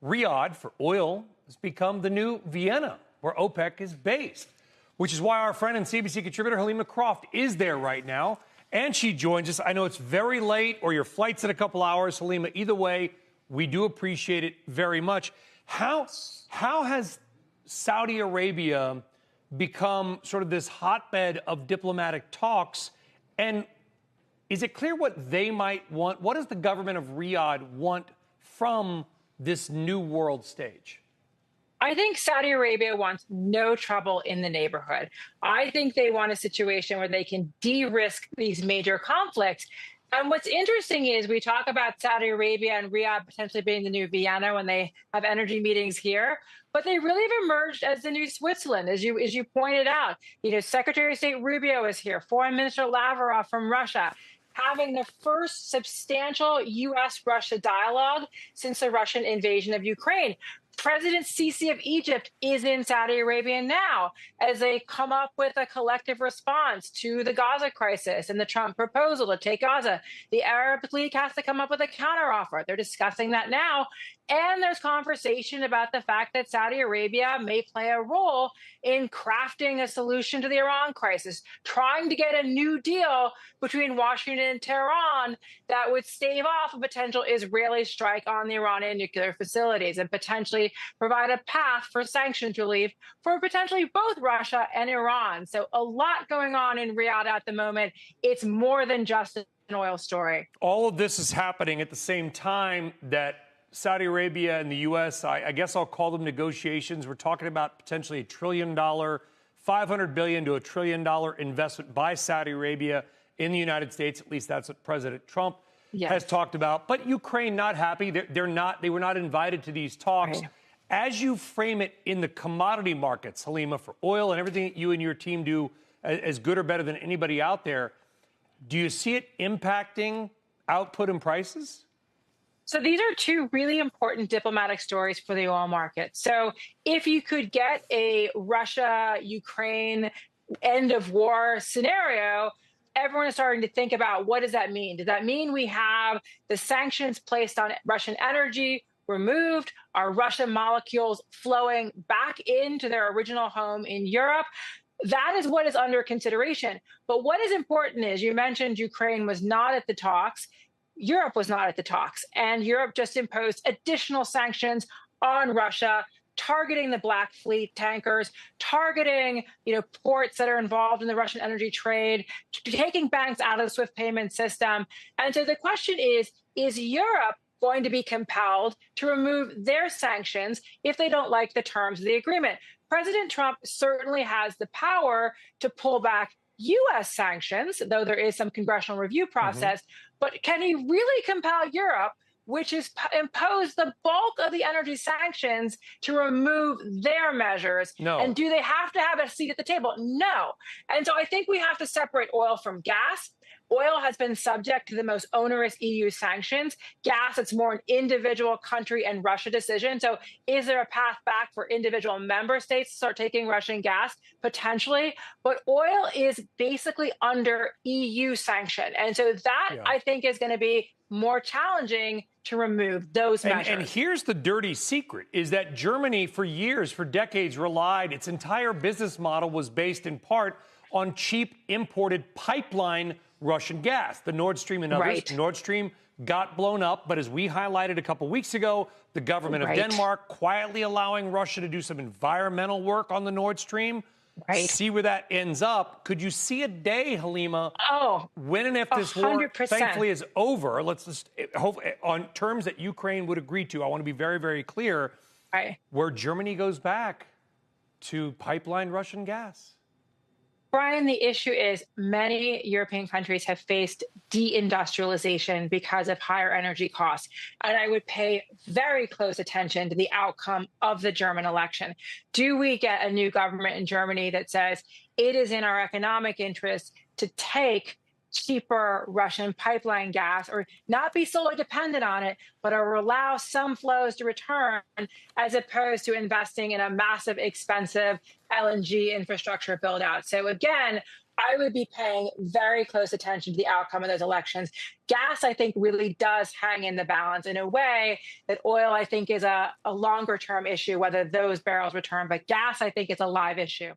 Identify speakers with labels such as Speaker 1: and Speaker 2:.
Speaker 1: Riyadh for oil has become the new Vienna, where OPEC is based, which is why our friend and CNBC contributor Helima Croft is there right now. And she joins us. I know it's very late or your flight's in a couple hours, Helima. Either way, we do appreciate it very much. How has Saudi Arabia become sort of this hotbed of diplomatic talks? And is it clear what they might want? What does the government of Riyadh want from this new world stage?
Speaker 2: I think Saudi Arabia wants no trouble in the neighborhood. I think they want a situation where they can de-risk these major conflicts. And what's interesting is we talk about Saudi Arabia and Riyadh potentially being the new Vienna when they have energy meetings here, but they really have emerged as the new Switzerland, as you pointed out. You know, Secretary of State Rubio is here, Foreign Minister Lavrov from Russia, having the first substantial U.S.-Russia dialogue since the Russian invasion of Ukraine. President Sisi of Egypt is in Saudi Arabia now as they come up with a collective response to the Gaza crisis and the Trump proposal to take Gaza. The Arab League has to come up with a counteroffer. They're discussing that now. And there's conversation about the fact that Saudi Arabia may play a role in crafting a solution to the Iran crisis, trying to get a new deal between Washington and Tehran that would stave off a potential Israeli strike on the Iranian nuclear facilities and potentially provide a path for sanctions relief for potentially both Russia and Iran. So a lot going on in Riyadh at the moment. It's more than just an oil story.
Speaker 1: All of this is happening at the same time that Saudi Arabia and the U.S., I guess I'll call them negotiations. We're talking about potentially $1 trillion, $500 billion to $1 trillion investment by Saudi Arabia in the United States. At least that's what President Trump has talked about. But Ukraine not happy. They were not invited to these talks. Right. As you frame it in the commodity markets, Helima, for oil and everything that you and your team do as good or better than anybody out there, do you see it impacting output and prices?
Speaker 2: So these are two really important diplomatic stories for the oil market. So if you could get a Russia-Ukraine end-of-war scenario, everyone is starting to think about what does that mean? Does that mean we have the sanctions placed on Russian energy removed? Are Russian molecules flowing back into their original home in Europe? That is what is under consideration. But what is important is, you mentioned Ukraine was not at the talks. Europe was not at the talks, and Europe just imposed additional sanctions on Russia, targeting the Black Fleet tankers, targeting, ports that are involved in the Russian energy trade, taking banks out of the SWIFT payment system. And so the question is Europe going to be compelled to remove their sanctions if they don't like the terms of the agreement? President Trump certainly has the power to pull back U.S. sanctions, though there is some congressional review process. But can he really compel Europe, which has imposed the bulk of the energy sanctions, to remove their measures?
Speaker 1: No.
Speaker 2: And do they have to have a seat at the table? No. And so I think we have to separate oil from gas. Oil has been subject to the most onerous EU sanctions. Gas, it's more an individual country and Russia decision. So is there a path back for individual member states to start taking Russian gas? Potentially. But oil is basically under EU sanction. And so that, I think, is going to be more challenging to remove those measures.
Speaker 1: And here's the dirty secret, is that Germany for years, for decades, its entire business model was based in part on cheap imported pipeline Russian gas, the Nord Stream and others. Right. Nord Stream got blown up, but as we highlighted a couple weeks ago, the government of Denmark quietly allowing Russia to do some environmental work on the Nord Stream. Right. See where that ends up. Could you see a day, Helima, when and if this 100%. War thankfully is over, let's just hope on terms that Ukraine would agree to, I want to be very, very clear, where Germany goes back to pipeline Russian gas?
Speaker 2: Brian, the issue is many European countries have faced deindustrialization because of higher energy costs. And I would pay very close attention to the outcome of the German election. Do we get a new government in Germany that says it is in our economic interest to take cheaper Russian pipeline gas, or not be solely dependent on it, but allow some flows to return, as opposed to investing in a massive, expensive LNG infrastructure build out? So again, I would be paying very close attention to the outcome of those elections. Gas, I think, really does hang in the balance in a way that oil, I think, is a longer term issue, whether those barrels return. But gas, I think, is a live issue.